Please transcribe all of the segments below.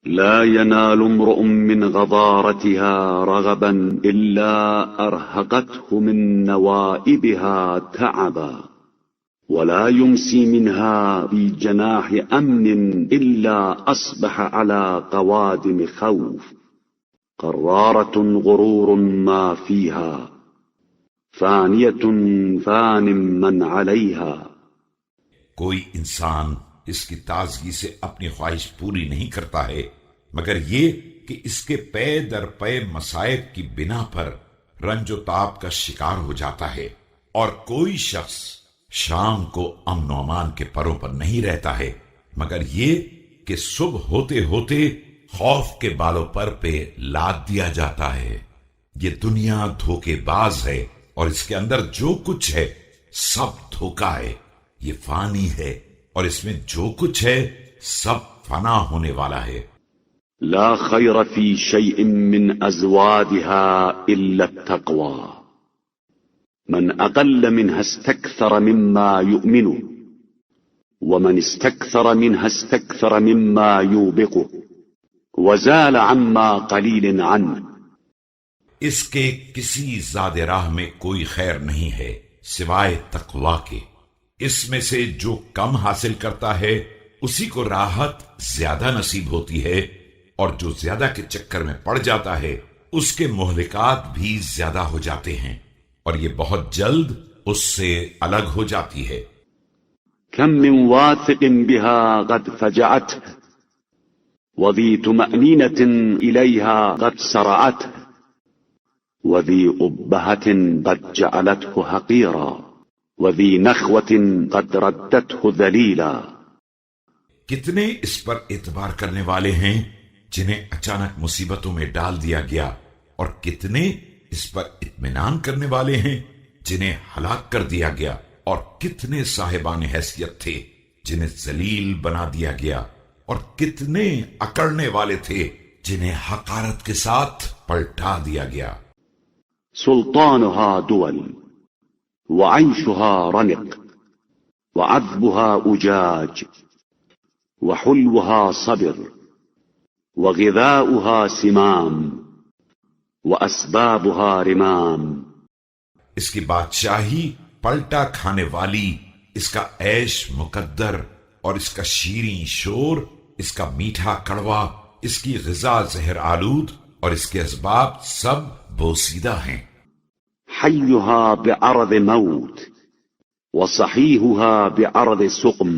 لا ينال امرؤ من غضارتها رغبا إلا أرهقته من نوائبها تعبا ولا يمسي منها في جناح أمن إلا أصبح على قوادم خوف قرارة غرور ما فيها فانية فان من عليها. کوئی انسان اس کی تازگی سے اپنی خواہش پوری نہیں کرتا ہے مگر یہ کہ اس کے پے در پے مصائب کی بنا پر رنج و تاب کا شکار ہو جاتا ہے، اور کوئی شخص شام کو امن و امان کے پروں پر نہیں رہتا ہے مگر یہ کہ صبح ہوتے ہوتے خوف کے بالوں پر پہ لاد دیا جاتا ہے. یہ دنیا دھوکے باز ہے اور اس کے اندر جو کچھ ہے سب دھوکا ہے. یہ فانی ہے اور اس میں جو کچھ ہے سب فنا ہونے والا ہے. لا خير في شيء من أزوادها إلا التقوى من أقل منها استكثر مما يؤمن ومن استكثر منها استكثر مما يوبقه وزال عما قليل عنه. اس کے کسی زاد راہ میں کوئی خیر نہیں ہے سوائے تقوی کے. اس میں سے جو کم حاصل کرتا ہے اسی کو راحت زیادہ نصیب ہوتی ہے، اور جو زیادہ کے چکر میں پڑ جاتا ہے اس کے مہلکات بھی زیادہ ہو جاتے ہیں، اور یہ بہت جلد اس سے الگ ہو جاتی ہے. كم من واثق بها قد فجعته وذي طمأنينة إليها قد سرعته وذي أبهة قد جعلته حقيرا وذي نخوة قد ردته ذليلا. کتنے اس پر اعتبار کرنے والے ہیں جنہیں اچانک مصیبتوں میں ڈال دیا گیا، اور کتنے اس پر اطمینان کرنے والے ہیں جنہیں ہلاک کر دیا گیا، اور کتنے صاحبان حیثیت تھے جنہیں ذلیل بنا دیا گیا، اور کتنے اکڑنے والے تھے جنہیں حقارت کے ساتھ پلٹا دیا گیا. سلطانها دول وعيشها رنق وعذبها أجاج وحلوها صبر وغذاؤها سمام وأسبابها رمام. اس کی بادشاہی پلٹا کھانے والی، اس کا عیش مقدر، اور اس کا شیریں شور، اس کا میٹھا کڑوا، اس کی غذا زہر آلود، اور اس کے اسباب سب بوسیدہ ہیں. حيها بعرض موت وصحيحها بعرض سقم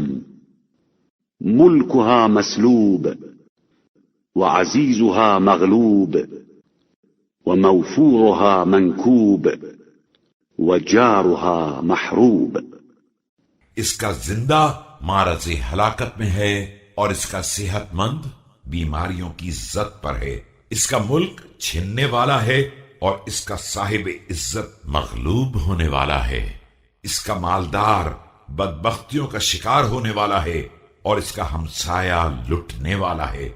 ملكها مسلوب وعزيزها مغلوب وموفورها منكوب وجارها محروب. اس کا زندہ معرض ہلاکت میں ہے، اور اس کا صحت مند بیماریوں کی زد پر ہے. اس کا ملک چھننے والا ہے، اور اس کا صاحب عزت مغلوب ہونے والا ہے. اس کا مالدار بدبختیوں کا شکار ہونے والا ہے، اور اس کا ہمسایہ لٹنے والا ہے.